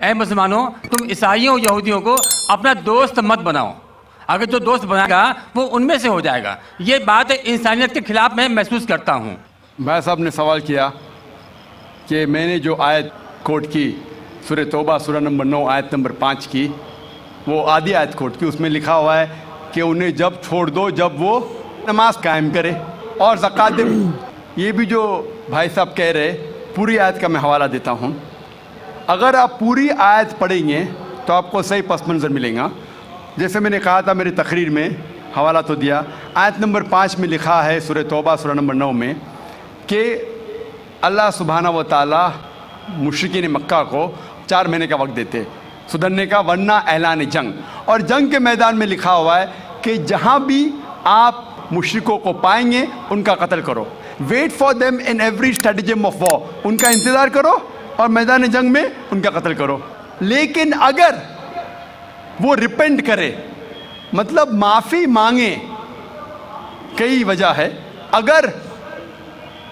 اے مسلمانوں تم عیسائیوں اور یہودیوں کو اپنا دوست مت بناؤ، اگر جو دوست بنائے گا وہ ان میں سے ہو جائے گا. یہ بات انسانیت کے خلاف میں محسوس کرتا ہوں. بھائی صاحب نے سوال کیا کہ میں نے جو آیت کوٹ کی سورہ توبہ سورہ نمبر 9 آیت نمبر 5 کی، وہ آدھی آیت کوٹ کی، اس میں لکھا ہوا ہے کہ انہیں جب چھوڑ دو جب وہ نماز قائم کرے اور زکوٰۃ دے. یہ بھی جو بھائی صاحب کہہ رہے، پوری آیت کا میں حوالہ دیتا ہوں. اگر آپ پوری آیت پڑھیں گے تو آپ کو صحیح پس منظر ملے گا. جیسے میں نے کہا تھا میری تقریر میں، حوالہ تو دیا، آیت نمبر 5 میں لکھا ہے سورہ توبہ سورہ نمبر 9 میں کہ اللہ سبحانہ و تعالیٰ مشرکین مکہ کو 4 مہینے کا وقت دیتے سدھرنے کا، ورنہ اعلان جنگ. اور جنگ کے میدان میں لکھا ہوا ہے کہ جہاں بھی آپ مشرکوں کو پائیں گے ان کا قتل کرو. Wait for them in every stratagem of war, ان کا انتظار کرو اور میدان جنگ میں ان کا قتل کرو. لیکن اگر وہ ریپینٹ کرے، مطلب معافی مانگے، کئی وجہ ہے، اگر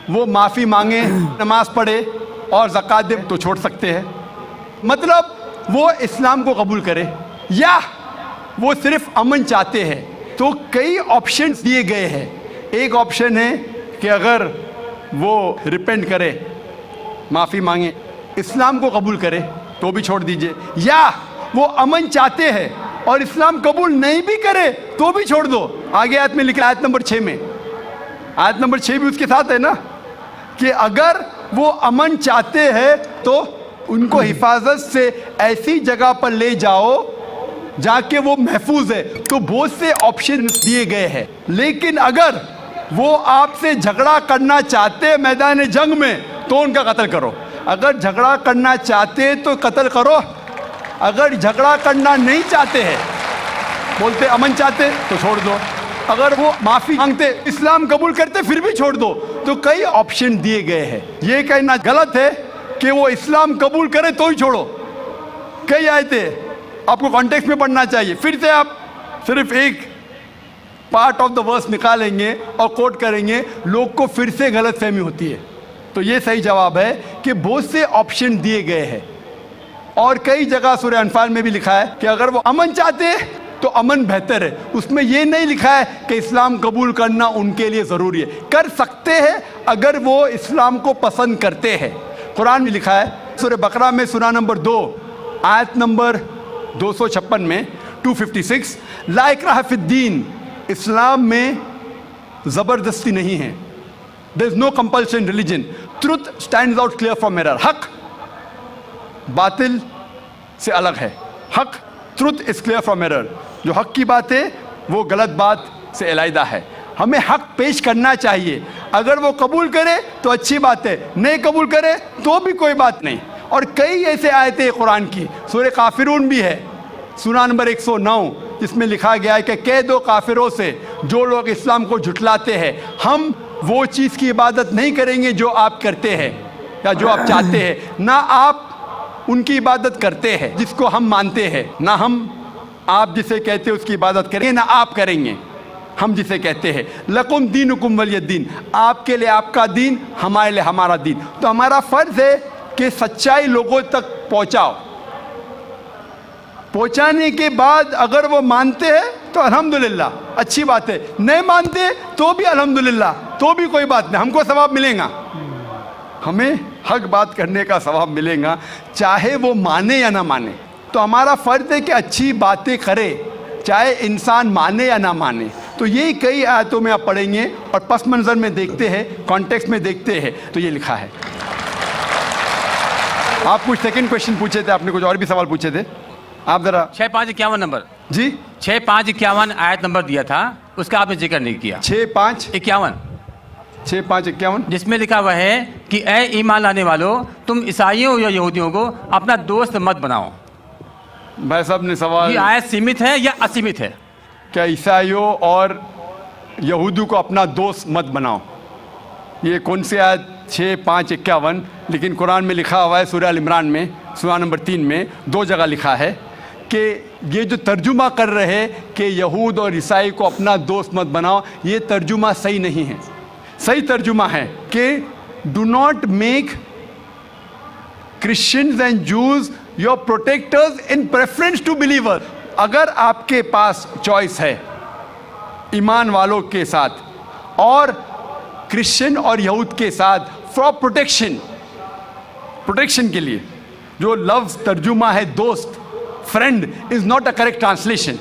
وہ معافی مانگے، نماز پڑھے اور زکوٰۃ دے تو چھوڑ سکتے ہیں. مطلب وہ اسلام کو قبول کرے یا وہ صرف امن چاہتے ہیں. تو کئی آپشنز دیے گئے ہیں. ایک آپشن ہے کہ اگر وہ ریپینٹ کرے، معافی مانگے، اسلام کو قبول کرے تو بھی چھوڑ دیجئے، یا وہ امن چاہتے ہیں اور اسلام قبول نہیں بھی کرے تو بھی چھوڑ دو. آگے آیت میں لکھا ہے آیت نمبر 6 میں، آیت نمبر 6 بھی اس کے ساتھ ہے نا، کہ اگر وہ امن چاہتے ہیں تو ان کو حفاظت سے ایسی جگہ پر لے جاؤ جہاں کہ وہ محفوظ ہے. تو بہت سے آپشنز دیے گئے ہیں. لیکن اگر وہ آپ سے جھگڑا کرنا چاہتے میدان جنگ میں تو ان کا قتل کرو. اگر جھگڑا کرنا چاہتے تو قتل کرو، اگر جھگڑا کرنا نہیں چاہتے ہیں، بولتے امن چاہتے تو چھوڑ دو، اگر وہ معافی مانگتے، اسلام قبول کرتے پھر بھی چھوڑ دو. تو کئی آپشن دیے گئے ہیں. یہ کہنا غلط ہے کہ وہ اسلام قبول کرے تو ہی چھوڑو. کئی آیتیں آپ کو کانٹیکسٹ میں پڑھنا چاہیے. پھر سے آپ صرف ایک پارٹ آف دا ورس نکالیں گے اور کوٹ کریں گے، لوگ کو پھر سے غلط فہمی ہوتی ہے. تو یہ صحیح جواب ہے کہ بہت سے آپشن دیے گئے ہیں. اور کئی جگہ سورہ انفال میں بھی لکھا ہے کہ اگر وہ امن چاہتے ہیں تو امن بہتر ہے. اس میں یہ نہیں لکھا ہے کہ اسلام قبول کرنا ان کے لیے ضروری ہے. کر سکتے ہیں اگر وہ اسلام کو پسند کرتے ہیں. قرآن میں لکھا ہے سورہ بقرہ میں سورہ نمبر 2 آیت نمبر 256 میں 256، لا اکراہ فی الدین، اسلام میں زبردستی نہیں ہے. there is no compulsion in religion. truth stands out clear from error. حق باطل سے الگ ہے. حق truth is clear from error. جو حق کی بات ہے وہ غلط بات سے علیحدہ ہے. ہمیں حق پیش کرنا چاہیے. اگر وہ قبول کرے تو اچھی بات ہے، نہیں قبول کرے تو بھی کوئی بات نہیں. اور کئی ایسے آیتیں قرآن کی، سورہ کافرون بھی ہے سورہ نمبر 109، جس میں لکھا گیا ہے کہ کہہ دو کافروں سے جو لوگ اسلام کو جھٹلاتے ہیں، ہم وہ چیز کی عبادت نہیں کریں گے جو آپ کرتے ہیں یا جو آپ چاہتے ہیں، نہ آپ ان کی عبادت کرتے ہیں جس کو ہم مانتے ہیں، نہ ہم آپ جسے کہتے ہیں اس کی عبادت کریں گے، نہ آپ کریں گے ہم جسے کہتے ہیں. لکم دینکم ولی الدین، آپ کے لیے آپ کا دین، ہمارے لیے ہمارا دین. تو ہمارا فرض ہے کہ سچائی لوگوں تک پہنچاؤ. پہنچانے کے بعد اگر وہ مانتے ہیں تو الحمدللہ اچھی بات ہے، نہیں مانتے تو بھی الحمدللہ، تو بھی کوئی بات نہیں، ہم کو ثواب ملے گا. ہمیں حق بات کرنے کا ثواب ملے گا چاہے وہ مانے یا نہ مانے. تو ہمارا فرض ہے کہ اچھی باتیں کرے چاہے انسان مانے یا نہ مانے. تو یہ کئی آیتوں میں آپ پڑھیں گے اور پس منظر میں دیکھتے ہیں، کانٹیکسٹ میں دیکھتے ہیں تو یہ لکھا ہے. آپ کچھ سیکنڈ کوشچن پوچھے تھے، آپ نے کچھ اور بھی سوال پوچھے تھے. آپ ذرا 6551 نمبر، جی 6551 آیت نمبر دیا تھا، اس کا آپ نے ذکر نہیں کیا. 6551 جس میں لکھا ہوا ہے کہ اے ایمان لانے والوں، تم عیسائیوں یا یہودیوں کو اپنا دوست مت بناؤ. بھائی صاحب نے سوال، یہ آیت سیمت ہے یا اسیمت ہے؟ کیا عیسائیوں اور یہودیوں کو اپنا دوست مت بناؤ، یہ کون سی آیت؟ 6551. لیکن قرآن میں لکھا ہوا ہے سورہ ال عمران میں سورہ نمبر 3 میں 2 جگہ لکھا ہے کہ یہ جو ترجمہ کر رہے کہ یہود اور عیسائی کو اپنا دوست مت بناؤ، یہ ترجمہ صحیح نہیں ہے. صحیح ترجمہ ہے کہ do not make Christians and Jews your protectors in preference to believers. اگر آپ کے پاس چوائس ہے ایمان والوں کے ساتھ اور کرسچن اور یہود کے ساتھ فار پروٹیکشن کے لیے، جو لفظ ترجمہ ہے دوست، friend is not a correct translation.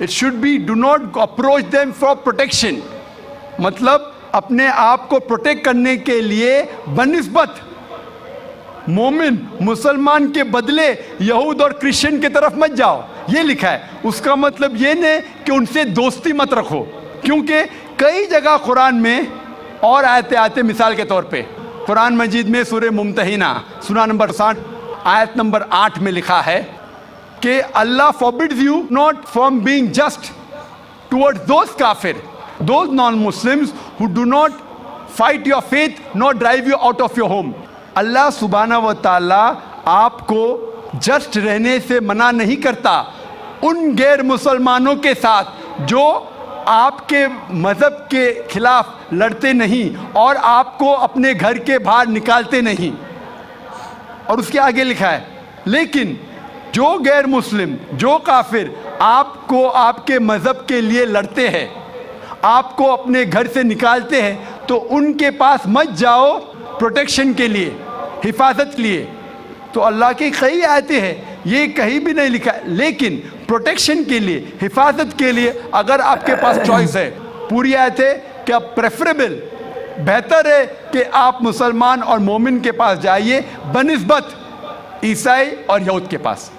It should be do not approach them for protection, مطلب اپنے آپ کو پروٹیکٹ کرنے کے لیے بنسبت مومن مسلمان کے بدلے یہود اور کرسچن کی طرف مت جاؤ، یہ لکھا ہے. اس کا مطلب یہ نہیں کہ ان سے دوستی مت رکھو، کیونکہ کئی جگہ قرآن میں اور آیتیں آتے، مثال کے طور پہ قرآن مجید میں سورہ ممتحنہ سورہ نمبر 60 آیت نمبر 8 میں لکھا ہے کہ اللہ forbids you not from being just towards those kafir, those non-Muslims who do not fight your faith nor drive you out of your home. اللہ سبحانہ و تعالیٰ آپ کو جسٹ رہنے سے منع نہیں کرتا ان غیر مسلمانوں کے ساتھ جو آپ کے مذہب کے خلاف لڑتے نہیں اور آپ کو اپنے گھر کے باہر نکالتے نہیں. اور اس کے آگے لکھا ہے لیکن جو غیر مسلم، جو کافر آپ کو آپ کے مذہب کے لیے لڑتے ہیں، آپ کو اپنے گھر سے نکالتے ہیں، تو ان کے پاس مت جاؤ پروٹیکشن کے لیے، حفاظت کے لیے. تو اللہ کی کئی آیتیں ہیں، یہ کہیں بھی نہیں لکھا ہے، لیکن پروٹیکشن کے لیے، حفاظت کے لیے اگر آپ کے پاس چوائس ہے، پوری آیت ہے کہ اب پریفریبل، بہتر ہے کہ آپ مسلمان اور مومن کے پاس جائیے بنسبت عیسائی اور یہود کے پاس.